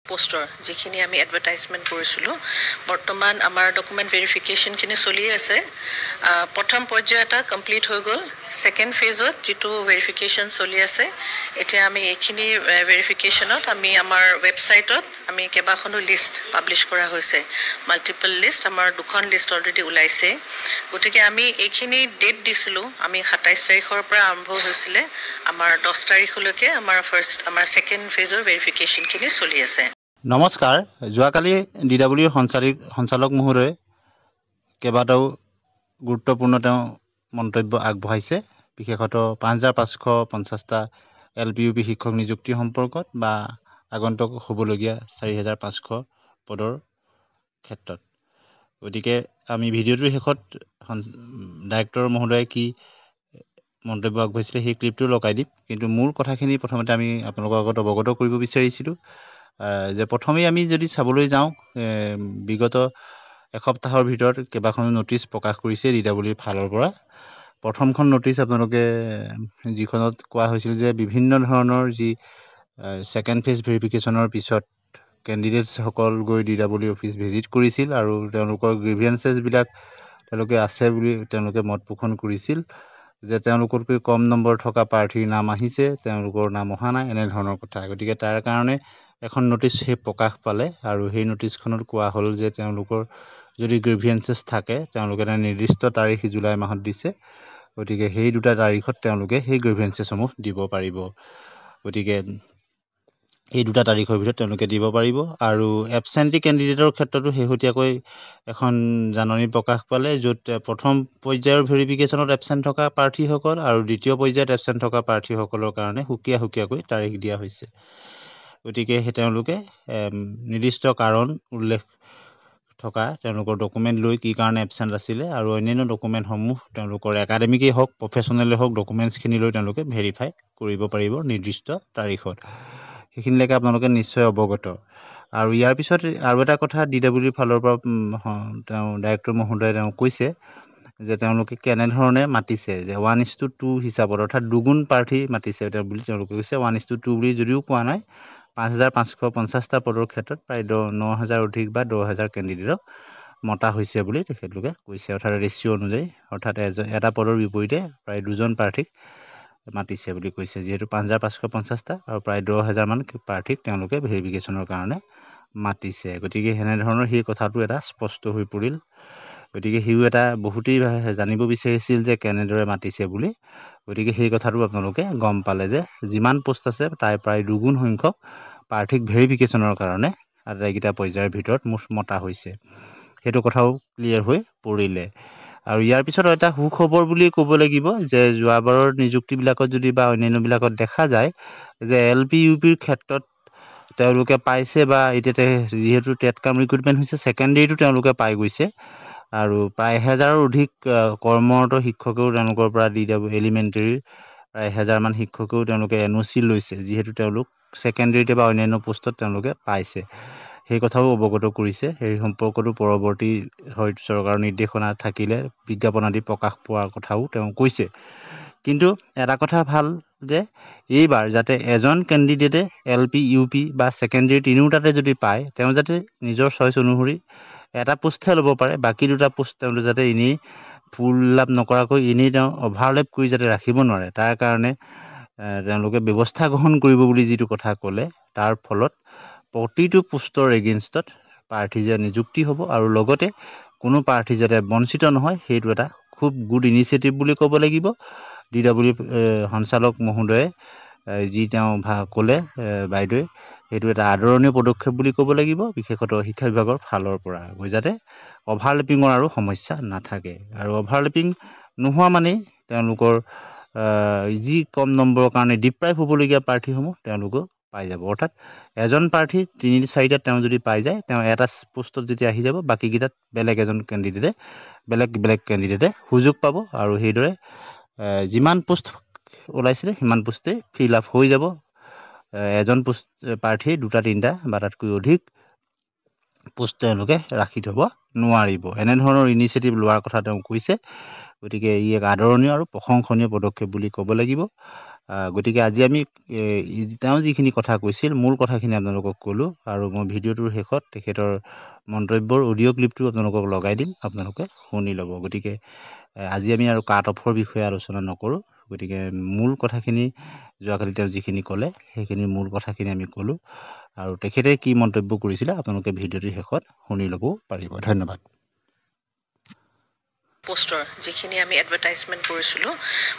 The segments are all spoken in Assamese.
পোস্টাৰ যিখিনি আমি এডভাৰটাইজমেণ্ট কৰিছিলোঁ বৰ্তমান আমাৰ ডকুমেণ্ট ভেৰিফিকেশ্যনখিনি চলি আছে প্ৰথম পৰ্যায় এটা কমপ্লিট হৈ গ'ল ছেকেণ্ড ফেজত যিটো ভেৰিফিকেশ্যন চলি আছে এতিয়া আমি এইখিনি ভেৰিফিকেশ্যনত আমি আমাৰ ৱেবছাইটত আমি কেইবাখনো লিষ্ট পাব্লিছ কৰা হৈছে মাল্টিপল লিষ্ট আমাৰ দুখন লিষ্ট অলৰেডি ওলাইছে গতিকে আমি এইখিনি ডেট দিছিলোঁ আমি 27 তাৰিখৰ পৰা আৰম্ভ হৈছিলে আমাৰ 10 তাৰিখলৈকে আমাৰ ছেকেণ্ড ফেজৰ ভেৰিফিকেশ্যনখিনি চলি আছে নমস্কাৰ যোৱাকালি ডিডব্লিউৰ সঞ্চালক মহোদয়ে কেইবাটাও গুৰুত্বপূৰ্ণ তেওঁ মন্তব্য আগবঢ়াইছে বিশেষতঃ 5550টা LPUP শিক্ষক নিযুক্তি সম্পৰ্কত বা আগন্তুক হ'বলগীয়া 4500 পদৰ ক্ষেত্ৰত গতিকে আমি ভিডিঅ'টোৰ শেষত ডাইৰেক্টৰ মহোদয়ে কি মন্তব্য আগবঢ়াইছিলে সেই ক্লিপটো লগাই দিম কিন্তু মূল কথাখিনি প্ৰথমতে আমি আপোনালোকৰ আগত অৱগত কৰিব বিচাৰিছিলোঁ যে প্ৰথমেই আমি যদি চাবলৈ যাওঁ বিগত এসপ্তাহৰ ভিতৰত কেইবাখনো নটিচ প্ৰকাশ কৰিছে ডিডব্লিউৰ ফালৰ পৰা প্ৰথমখন নটিচ আপোনালোকে যিখনত কোৱা হৈছিল যে বিভিন্ন ধৰণৰ যি ছেকেণ্ড ফেজ ভেৰিফিকেশ্যনৰ পিছত কেণ্ডিডেটছসকল গৈ ডিডব্লিউ অফিচ ভিজিট কৰিছিল আৰু তেওঁলোকৰ গ্ৰিভিয়েন্সেছবিলাক তেওঁলোকে আছে বুলি তেওঁলোকে মত পোষণ কৰিছিল যে তেওঁলোকতকৈ কম নম্বৰ থকা প্ৰাৰ্থীৰ নাম আহিছে তেওঁলোকৰ নাম অহা নাই এনেধৰণৰ কথা গতিকে তাৰ কাৰণে এখন নটিচ সেই প্ৰকাশ পালে আৰু সেই নটিচখনত কোৱা হ'ল যে তেওঁলোকৰ যদি গ্ৰিভিয়েন্সেছ থাকে তেওঁলোকে এটা নিৰ্দিষ্ট তাৰিখ জুলাই মাহত দিছে গতিকে সেই দুটা তাৰিখত তেওঁলোকে সেই গ্ৰিভিয়েন্সেছসমূহ দিব পাৰিব গতিকে এই দুটা তাৰিখৰ ভিতৰত তেওঁলোকে দিব পাৰিব আৰু এবচেণ্টি কেণ্ডিডেটৰ ক্ষেত্ৰতো শেহতীয়াকৈ এখন জাননী প্ৰকাশ পালে য'ত প্ৰথম পৰ্যায়ৰ ভেৰিফিকেশ্যনত এবচেণ্ট থকা প্ৰাৰ্থীসকল আৰু দ্বিতীয় পৰ্যায়ত এবচেণ্ট থকা প্ৰাৰ্থীসকলৰ কাৰণে সুকীয়াকৈ তাৰিখ দিয়া হৈছে গতিকে তেওঁলোকে নিৰ্দিষ্ট কাৰণ উল্লেখ থকা তেওঁলোকৰ ডকুমেণ্ট লৈ কি কাৰণে এবচেণ্ট আছিলে আৰু অন্যান্য ডকুমেণ্টসমূহ তেওঁলোকৰ একাডেমিকেই হওক প্ৰফেশ্যনেলেই হওক ডকুমেণ্টছখিনি লৈ তেওঁলোকে ভেৰিফাই কৰিব পাৰিব নিৰ্দিষ্ট তাৰিখত সেইখিনিলৈকে আপোনালোকে নিশ্চয় অৱগত আৰু ইয়াৰ পিছত আৰু এটা কথা ডিডব্লিউৰ ফালৰ পৰা তেওঁ ডাইৰেক্টৰ মহোদয়ে তেওঁ কৈছে যে তেওঁলোকে কেনেধৰণে মাতিছে যে 1:2 হিচাপত অৰ্থাৎ দুগুণ প্ৰাৰ্থী মাতিছে বুলি তেওঁলোকে কৈছে 1:2 বুলি যদিও কোৱা নাই 5550টা পদৰ ক্ষেত্ৰত প্ৰায় 9000 অধিক বা 10000 কেণ্ডিডেটক মতা হৈছে বুলি তেখেতলোকে কৈছে অৰ্থাৎ ৰেচিঅ' অনুযায়ী অৰ্থাৎ এটা পদৰ বিপৰীতে প্ৰায় দুজন প্ৰাৰ্থীক মাতিছে বুলি কৈছে যিহেতু 5550টা আৰু প্ৰায় 10000 মান প্ৰাৰ্থীক তেওঁলোকে ভেৰিফিকেশ্যনৰ কাৰণে মাতিছে গতিকে এনেধৰণৰ সেই কথাটো এটা স্পষ্ট হৈ পৰিল গতিকে সিও এটা বহুতেই জানিব বিচাৰিছিল যে কেনেদৰে মাতিছে বুলি গতিকে সেই কথাটো আপোনালোকে গম পালে যে যিমান পোষ্ট আছে তাই প্ৰায় দুগুণ সংখ্যক প্ৰাৰ্থীক ভেৰিফিকেশ্যনৰ কাৰণে আটাইকেইটা পৰ্যায়ৰ ভিতৰত মতা হৈছে সেইটো কথাও ক্লিয়াৰ হৈ পৰিলে আৰু ইয়াৰ পিছত এটা সুখবৰ বুলি ক'ব লাগিব যে যোৱাবাৰৰ নিযুক্তিবিলাকত যদি বা অন্যান্যবিলাকত দেখা যায় যে LPUPৰ ক্ষেত্ৰত তেওঁলোকে পাইছে বা এতিয়া যিহেতু টেট কাম ৰিক্ৰুটমেণ্ট হৈছে ছেকেণ্ডেৰীটো তেওঁলোকে পাই গৈছে আৰু প্ৰায় 1000ৰ অধিক কৰ্মৰত শিক্ষকেও তেওঁলোকৰ পৰা এলিমেণ্টেৰীৰ প্ৰায় 1000 মান শিক্ষকেও তেওঁলোকে NOC লৈছে যিহেতু তেওঁলোক ছেকেণ্ডেৰীতে বা অন্যান্য পোষ্টত তেওঁলোকে পাইছে সেই কথাও অৱগত কৰিছে সেই সম্পৰ্কতো পৰৱৰ্তী হয়তো চৰকাৰৰ নিৰ্দেশনা থাকিলে বিজ্ঞাপন আদি প্ৰকাশ পোৱাৰ কথাও তেওঁ কৈছে কিন্তু এটা কথা ভাল যে এইবাৰ যাতে এজন কেণ্ডিডেটে LPUP বা ছেকেণ্ডেৰী তিনিওটাতে যদি পায় তেওঁ যাতে নিজৰ চইচ অনুসৰি এটা পোষ্টহে ল'ব পাৰে বাকী দুটা পোষ্ট তেওঁলোকে যাতে এনেই ফুল লাভ নকৰাকৈ এনেই তেওঁ অভাৰলেপ কৰি যাতে ৰাখিব নোৱাৰে তাৰ কাৰণে তেওঁলোকে ব্যৱস্থা গ্ৰহণ কৰিব বুলি যিটো কথা ক'লে তাৰ ফলত প্ৰতিটো পোষ্টৰ এগেইনষ্টত প্ৰাৰ্থী যে নিযুক্তি হ'ব আৰু লগতে কোনো প্ৰাৰ্থী যাতে বঞ্চিত নহয় সেইটো এটা খুব গুড ইনিচিয়েটিভ বুলি ক'ব লাগিব ডিডব্লিউ সঞ্চালক মহোদয়ে যি তেওঁ ক'লে বাইদেৱে সেইটো এটা আদৰণীয় পদক্ষেপ বুলি ক'ব লাগিব বিশেষতঃ শিক্ষা বিভাগৰ ফালৰ পৰা যাতে অভাৰলেপিঙৰ আৰু সমস্যা নাথাকে আৰু অভাৰলেপিং নোহোৱা মানেই তেওঁলোকৰ যি কম নম্বৰৰ কাৰণে ডিপ্ৰাইভ হ'বলগীয়া প্ৰাৰ্থীসমূহ তেওঁলোকেও পাই যাব অৰ্থাৎ এজন প্ৰাৰ্থী 3-4টাত তেওঁ যদি পাই যায় তেওঁ এটা পোষ্টত যেতিয়া আহি যাব বাকীকেইটাত বেলেগ এজন কেণ্ডিডেটে বেলেগ কেণ্ডিডেটে সুযোগ পাব আৰু সেইদৰে যিমান পোষ্ট ওলাইছিলে সিমান পোষ্টে ফিল আপ হৈ যাব এজন পোষ্ট প্ৰাৰ্থীয়ে 2-3টা বা তাতকৈ অধিক পোষ্ট তেওঁলোকে ৰাখি থ'ব নোৱাৰিব এনেধৰণৰ ইনিচিয়েটিভ লোৱাৰ কথা তেওঁ কৈছে গতিকে ই এক আদৰণীয় আৰু প্ৰশংসনীয় পদক্ষেপ বুলি ক'ব লাগিব গতিকে আজি আমি তেওঁ যিখিনি কথা কৈছিল মূল কথাখিনি আপোনালোকক ক'লোঁ আৰু মই ভিডিঅ'টোৰ শেষত তেখেতৰ মন্তব্যৰ অডিঅ' ক্লিপটো আপোনালোকক লগাই দিম, আপোনালোকে শুনি ল'ব। গতিকে আজি আমি আৰু কাট অফৰ বিষয়ে আলোচনা নকৰোঁ। গতিকে মূল কথাখিনি যোৱাকালি তেওঁ যিখিনি ক'লে সেইখিনি মূল কথাখিনি আমি ক'লোঁ আৰু তেখেতে কি মন্তব্য কৰিছিলে আপোনালোকে ভিডিঅ'টোৰ শেষত শুনি ল'বও পাৰিব। ধন্যবাদ। পোষ্টৰ যিখিনি আমি এডভাৰটাইজমেণ্ট কৰিছিলোঁ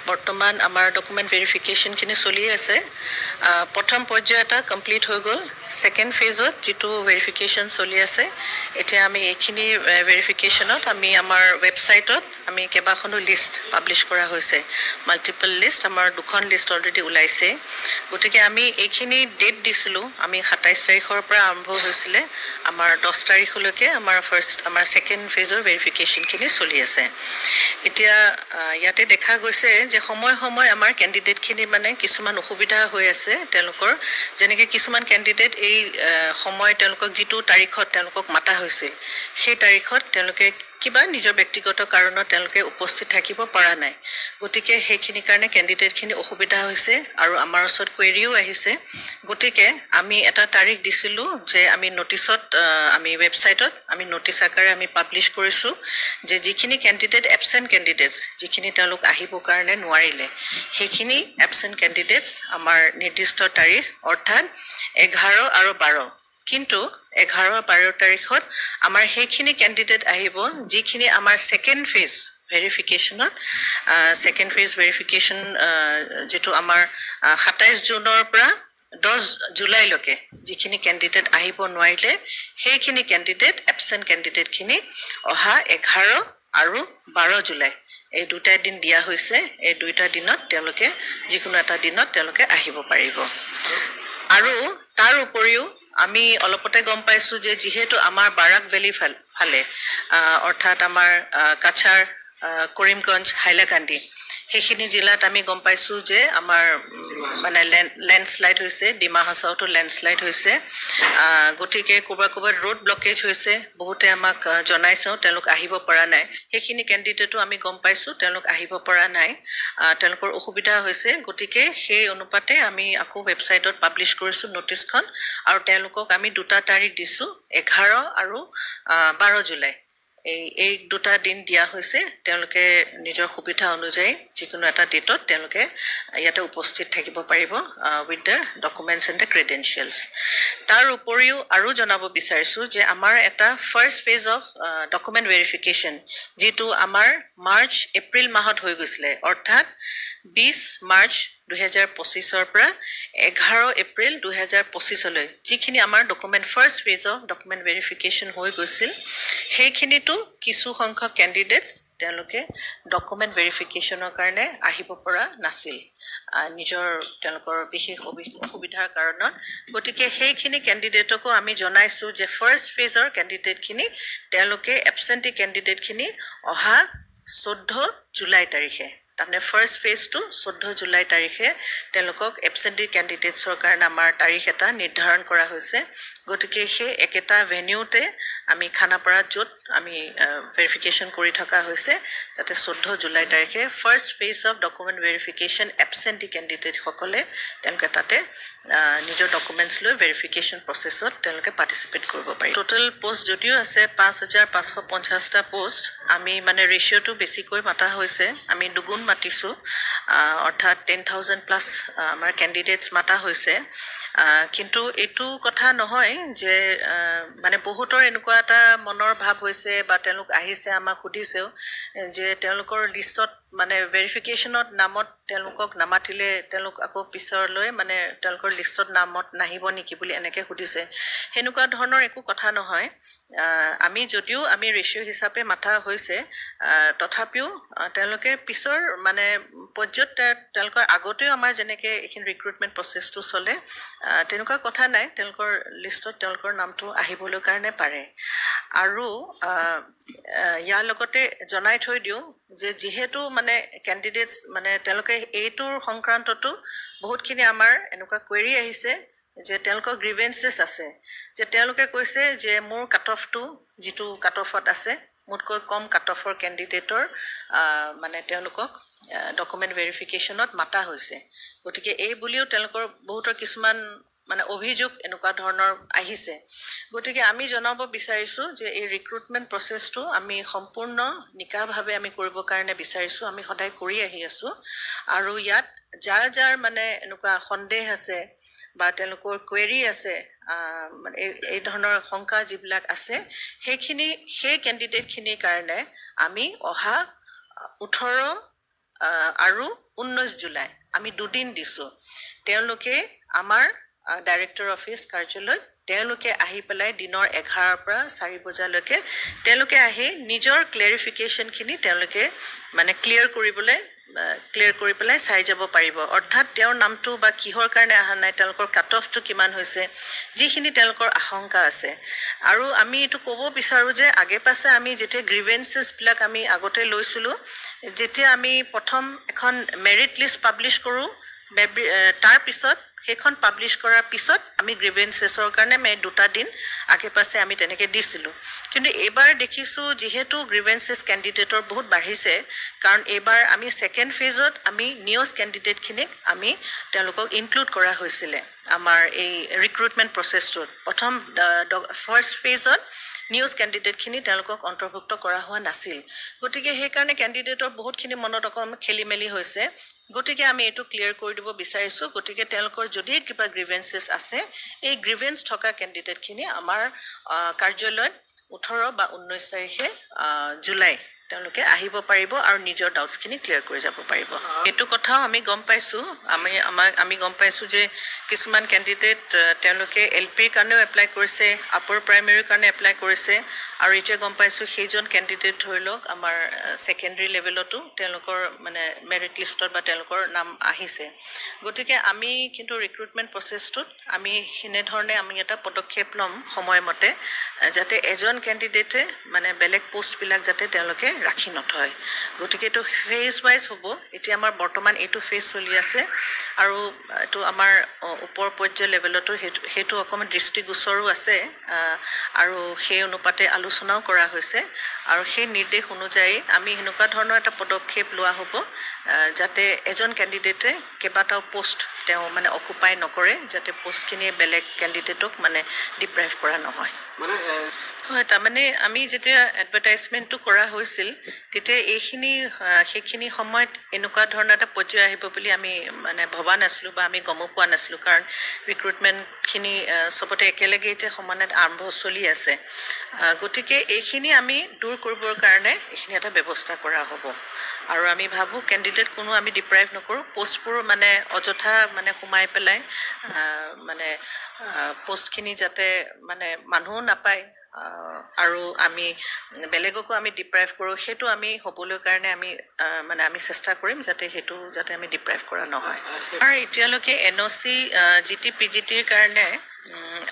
বৰ্তমান আমাৰ ডকুমেণ্ট ভেৰিফিকেশ্যনখিনি চলি আছে। প্ৰথম পৰ্যায় এটা কমপ্লিট হৈ গ'ল। ছেকেণ্ড ফেজত যিটো ভেৰিফিকেশ্যন চলি আছে, এতিয়া আমি এইখিনি ভেৰিফিকেশ্যনত আমি আমাৰ ৱেবছাইটত আমি কেইবাখনো লিষ্ট পাব্লিছ কৰা হৈছে। মাল্টিপল লিষ্ট, আমাৰ 2খন লিষ্ট অলৰেডি ওলাইছে। গতিকে আমি এইখিনি ডেট দিছিলোঁ, আমি 27 তাৰিখৰ পৰা আৰম্ভ হৈছিলে, আমাৰ 10 তাৰিখলৈকে আমাৰ ছেকেণ্ড ফেজৰ ভেৰিফিকেশ্যনখিনি চলি আছে। এতিয়া ইয়াতে দেখা গৈছে যে সময় আমাৰ কেণ্ডিডেটখিনি মানে কিছুমান অসুবিধা হৈ আছে তেওঁলোকৰ, যেনেকৈ কিছুমান কেণ্ডিডেট এই সময় তেওঁলোকক যিটো তাৰিখত তেওঁলোকক মাতা হৈছিল সেই তাৰিখত তেওঁলোকে কিবা নিজৰ ব্যক্তিগত কাৰণত তেওঁলোকে উপস্থিত থাকিব পৰা নাই। গতিকে সেইখিনিৰ কাৰণে কেণ্ডিডেটখিনি অসুবিধা হৈছে আৰু আমাৰ ওচৰত কুৱেৰিও আহিছে। গতিকে আমি এটা তাৰিখ দিছিলোঁ যে আমি নটিচত আমি ৱেবছাইটত আমি নটিচ আকাৰে আমি পাব্লিছ কৰিছোঁ যে যিখিনি কেণ্ডিডেট এবচেণ্ট কেণ্ডিডেটছ যিখিনি তেওঁলোক আহিবৰ কাৰণে নোৱাৰিলে সেইখিনি এবচেণ্ট কেণ্ডিডেটছ আমাৰ নিৰ্দিষ্ট তাৰিখ অৰ্থাৎ 11 আৰু 12, কিন্তু 11 আৰু 12 তাৰিখত আমাৰ সেইখিনি কেণ্ডিডেট আহিব যিখিনি আমাৰ ছেকেণ্ড ফেজ ভেৰিফিকেশ্যন যিটো আমাৰ 27 জুনৰ পৰা 10 জুলাইলৈকে যিখিনি কেণ্ডিডেট আহিব নোৱাৰিলে সেইখিনি কেণ্ডিডেট এবচেণ্ট কেণ্ডিডেটখিনি অহা 11 আৰু 12 জুলাই এই দুটা দিন দিয়া হৈছে। এই দুটা দিনত তেওঁলোকে যিকোনো এটা দিনত তেওঁলোকে আহিব পাৰিব। আৰু তাৰ উপৰিও আমি অলপতে গম পাইছোঁ যে যিহেতু আমাৰ বাৰাক ভেলী ফালে অৰ্থাৎ আমাৰ কাছাৰ, কৰিমগঞ্জ, হাইলাকান্দি সেইখিনি জিলাত আমি গম পাইছোঁ যে আমাৰ মানে লেণ্ডশ্লাইড হৈছে, ডিমা হাছাওতো লেণ্ডশ্লাইড হৈছে। গতিকে ক'ৰবাত ৰোড ব্লকেজ হৈছে, বহুতে আমাক জনাইছেও তেওঁলোক আহিব পৰা নাই। সেইখিনি কেণ্ডিডেটো আমি গম পাইছোঁ তেওঁলোক আহিব পৰা নাই, তেওঁলোকৰ অসুবিধা হৈছে। গতিকে সেই অনুপাতে আমি আকৌ ৱেবছাইটত পাব্লিছ কৰিছোঁ নটিচখন আৰু তেওঁলোকক আমি দুটা তাৰিখ দিছোঁ, 11 আৰু 12 জুলাই। এই দুটা দিন দিয়া হৈছে, তেওঁলোকে নিজৰ সুবিধা অনুযায়ী যিকোনো এটা ডেটত তেওঁলোকে ইয়াতে উপস্থিত থাকিব পাৰিব with the documents and the credentials. তাৰ উপৰিও আৰু জনাব বিচাৰিছোঁ যে আমাৰ এটা first phase of document verification যিটো আমাৰ মাৰ্চ এপ্ৰিল মাহত হৈ গৈছিলে, অৰ্থাৎ 20 মাৰ্চ 2025 পৰা 11 এপ্ৰিল 2025 যিখিনি আমাৰ first phase of document verification হৈ গৈছিল সেইখিনিতো কিছু সংখ্যক কেণ্ডিডেটছ তেওঁলোকে ডকুমেণ্ট ভেৰিফিকেশ্যনৰ কাৰণে আহিব পৰা নাছিল তেওঁলোকৰ বিশেষ অসুবিধাৰ কাৰণত। গতিকে সেইখিনি কেণ্ডিডেটকো আমি জনাইছোঁ যে ফাৰ্ষ্ট ফেজৰ কেণ্ডিডেটখিনি তেওঁলোকে এবচেণ্টি কেণ্ডিডেটখিনি অহা 14 জুলাই তাৰিখে, তাৰমানে ফাৰ্ষ্ট ফেজটো 14 জুলাই তাৰিখে তেওঁলোকক এবচেণ্টি কেণ্ডিডেটছৰ কাৰণে আমাৰ তাৰিখ এটা নিৰ্ধাৰণ কৰা হৈছে। গতিকে সেই একেটা ভেনিউতে আমি খানাপাৰাত য'ত আমি ভেৰিফিকেশ্যন কৰি থকা হৈছে তাতে 14 জুলাই তাৰিখে first phase of document verification absentee কেণ্ডিডেটসকলে তেওঁলোকে তাতে নিজৰ ডকুমেণ্টছ লৈ ভেৰিফিকেশ্যন প্ৰচেছত তেওঁলোকে পাৰ্টিচিপেট কৰিব পাৰি। টোটেল পোষ্ট যদিও আছে 5550টা পোষ্ট, আমি মানে ৰেচিঅ'টো বেছিকৈ মাতা হৈছে, আমি দুগুণ মাতিছোঁ, অৰ্থাৎ 10,000+ আমাৰ কেণ্ডিডেটছ মাতা হৈছে। কিন্তু এইটো কথা নহয় যে মানে বহুতৰ এনেকুৱা এটা মনৰ ভাৱ হৈছে বা তেওঁলোক আহিছে আমাক সুধিছেও যে তেওঁলোকৰ লিষ্টত মানে ভেৰিফিকেশ্যনত নামত তেওঁলোকক নামাতিলে তেওঁলোক আকৌ পিছৰলৈ মানে তেওঁলোকৰ লিষ্টত নামত নাহিব নেকি বুলি এনেকৈ সুধিছে। সেনেকুৱা ধৰণৰ একো কথা নহয়। যদিও আমি ৰেচিঅ' হিচাপে মাথা হৈছে তথাপিও তেওঁলোকে পিছৰ মানে পৰ্যায়ত তেওঁলোকৰ আগতেও আমাৰ যেনেকৈ এইখিনি ৰিক্ৰুটমেণ্ট প্ৰচেছটো চলে তেনেকুৱা কথা নাই, তেওঁলোকৰ লিষ্টত তেওঁলোকৰ নামটো আহিবলৈ কাৰণে পাৰে। আৰু ইয়াৰ লগতে জনাই থৈ দিওঁ যে যিহেতু মানে কেণ্ডিডেটছ মানে তেওঁলোকে এইটোৰ সংক্ৰান্ততো বহুতখিনি আমাৰ এনেকুৱা কুৱেৰি আহিছে যে তেওঁলোকৰ গ্ৰিভেঞ্চেছ আছে, যে তেওঁলোকে কৈছে যে মোৰ কাট অফটো যিটো কাট অফত আছে মোতকৈ কম কাট অফৰ কেণ্ডিডেটৰ মানে তেওঁলোকক ডকুমেণ্ট ভেৰিফিকেশ্যনত মাতা হৈছে। গতিকে এই বুলিও তেওঁলোকৰ বহুতৰ কিছুমান মানে অভিযোগ এনেকুৱা ধৰণৰ আহিছে গতিকে আমি জনাব বিচাৰিছো যে এই ৰিক্ৰুটমেন্ট প্ৰসেছটো আমি সম্পূৰ্ণ নিকাভাৱে আমি কৰিব কাৰণে বিচাৰিছো আমি সদায় কৰি আহি আছো আৰু ইয়াত যাৰ মানে এনেকুৱা সন্দেহ আছে বা তেওঁলোকৰ কোৱেৰি আছে মানে এই ধৰণৰ শংকা যিবিলাক আছে সেই কেণ্ডিডেটখিনিৰ কাৰণে আমি অহা 18 আৰু 19 জুলাই আমি দুদিন দিছো তেওঁলোকে আমাৰ ডাইৰেক্টৰ অফিচ কাৰ্যালয় তেওঁলোকে আহি পেলাই দিনৰ 11 পৰা 4 বজালৈকে তেওঁলোকে আহি নিজৰ ক্লেৰিফিকেশনখিনি তেওঁলোকে মানে ক্লিয়াৰ কৰি পেলাই চাই যাব পাৰিব অৰ্থাৎ তেওঁৰ নামটো বা কিহৰ কাৰণে আহা নাই তেওঁলোকৰ কাট অফটো কিমান হৈছে যিখিনি তেওঁলোকৰ আশংকা আছে আৰু আমি এটো ক'ব বিচাৰো যে আগে পাছে আমি যেতে গ্ৰিভেন্সেস বিলাক আমি আগতে লৈছিলো যেতিয়া আমি প্ৰথম এখন মেৰিট লিষ্ট পাবলিশ কৰো তাৰ পিছত সেইখন পাবলিশ কৰাৰ পিছত আমি গ্ৰিভেন্সেছৰ কাৰণে মে দুটা দিন আগে পাছে আমি তেনেকে দিছিলো কিন্তু এবাৰ দেখিছো যেহেতু গ্ৰিভেন্সেছ ক্যান্ডিডেটৰ বহুত বাঢ়িছে কাৰণ এবাৰ আমি সেকেন্ড ফেজত আমি নিউজ ক্যান্ডিডেটখিনিক আমি তেওঁলোকক ইনক্লুড কৰা হৈছিল আমাৰ এই ৰিক্ৰুটমেন্ট প্ৰসেছটোত প্ৰথম ফাৰ্স্ট ফেজত নিউজ ক্যান্ডিডেটখিনি তেওঁলোকক অন্তৰ্ভুক্ত কৰা হোৱা নাছিল গতিকে সেই কাৰণে ক্যান্ডিডেটৰ বহুতখিনি মনত অকম খেলিমেলি হৈছে গতিকে আমি এটো ক্লিয়াৰ কৰি দিব বিচাৰিছো গতিকে তেওঁলোকৰ যদি কিবা গ্ৰিভেন্সেস আছে এই গ্ৰিভেন্স থকা ক্যান্ডিডেটখিনি আমাৰ কাৰ্যালয়ত 18 বা 19 তাৰিখে জুলাই তেওঁলোকে আহিব পাৰিব আৰু নিজৰ ডাউটছখিনি ক্লিয়াৰ কৰি যাব পাৰিব এটো কথাও আমি গম পাইছো আমি গম পাইছো যে কিছুমান ক্যান্ডিডেট তেওঁলোকে এলপিৰ কাৰণেও এপ্লাই কৰিছে আপাৰ প্ৰাইমেৰীৰ কাৰণে এপ্লাই কৰিছে আৰু এতিয়া গম পাইছো সেইজন ক্যান্ডিডেট ধৰিলক আমাৰ সেকেন্ডাৰী লেভেলতো তেওঁলোকৰ মানে মেৰিট লিষ্টত বা তেওঁলোকৰ নাম আহিছে গতিকে আমি কিন্তু ৰিক্ৰুটমেন্ট প্ৰসেছটোত আমি হিনে ধৰণে আমি এটা পদক্ষেপ লম সময়মতে যাতে এজন ক্যান্ডিডেটে মানে বেলেগ পোষ্ট বিলাক যাতে তেওঁলোকে ৰাখি নথয় গতিকে এটো ফেজ ওয়াইজ হ'ব এতিয়া আমাৰ বৰ্তমান এটো ফেজ চলি আছে আৰু এটো আমাৰ ওপৰ পৰ্যায় লেভেলতো হেতু অকমান দৃষ্টিগোচৰো আছে আৰু সেই অনুপাতে আলোচনাও কৰা হৈছে আৰু সেই নিৰ্দেশ অনুযায়ী আমি হেনুকা ধৰণৰ এটা পদক্ষেপ লোৱা হ'ব যাতে এজন ক্যান্ডিডেটে কেবাটাও পোষ্ট তেওঁ মানে অকুপাই নকৰে যাতে পোষ্টখিনি বেলেগ ক্যান্ডিডেটক মানে ডিপ্ৰাইভ কৰা নহয় মানে হয় তাৰমানে আমি যেতিয়া এডভাৰটাইজমেন্টটো কৰা হৈছিল তেতিয়া সেইখিনি সময়ত এনেকুৱা ধৰণৰ এটা পৰ্যায় আহিব বুলি আমি মানে ভবা নাছিলো বা আমি গম পোৱা নাছিলো কাৰণ ৰিক্ৰুটমেন্টখিনি সবতে একেলগে যে সমানত আৰম্ভ চলি আছে গতিকে এইখিনি আমি দূৰ কৰিবৰ কাৰণে এইখিনি এটা ব্যৱস্থা কৰা হ'ব আৰু আমি ভাবো ক্যান্ডিডেট কোনো আমি ডিপ্ৰাইভ নকৰো পোষ্টবোৰ মানে অযথা মানে সোমাই পেলাই মানে পোষ্টখিনি যাতে মানে মানুহ নাপায় আৰু আমি বেলেগকো আমি ডিপ্ৰাইভ কৰো হেতু আমি হবলৈ কাৰণে আমি মানে আমি চেষ্টা কৰিম যাতে হেতু যাতে আমি ডিপ্ৰাইভ কৰা নহয় আৰু এতিয়ালৈকে এনওসি জিটি পিজিটিৰ কাৰণে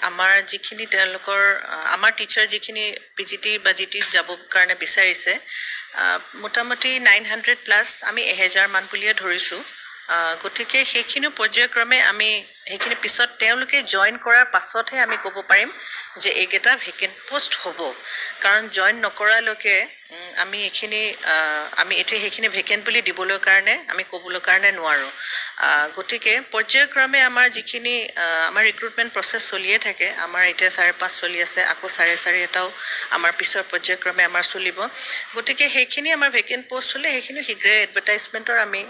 আমাৰ যিখিনি তেওঁলোকৰ আমাৰ টিচাৰ যিখিনি পিজিটি বা জিটি যাব কাৰণে বিচাৰিছে মোটামুটি 900 প্লাস আমি 1000 মান বুলিয়ে ধৰিছো গতিকে সেইখিনি পৰ্যায়ক্ৰমে আমি সেইখিনি পিছত তেওঁলোকে জয়েন কৰাৰ পাছতহে আমি ক'ব পাৰিম যে এইকেটা ভেকেন্ট পোষ্ট হ'ব কাৰণ জয়েন নকৰালৈকে আমি এখিনি আমি এতে সেইখিনি ভেকেন্ট বুলি দিবলৈ কাৰণে আমি ক'বলৈ কাৰণে নোৱাৰো গতিকে পৰ্যায়ক্ৰমে আমাৰ যিখিনি আমাৰ ৰিক্ৰুটমেন্ট প্ৰসেছ চলিয়ে থাকে আমাৰ এতিয়া 5.5 চলি আছে আকৌ 4.5 এটাও আমাৰ পিছৰ পৰ্যায়ক্ৰমে আমাৰ চলিব গতিকে সেইখিনি আমাৰ ভেকেন্ট পোষ্ট হলে সেইখিনি হিগ্ৰে এডভাৰটাইজমেন্টৰ আমি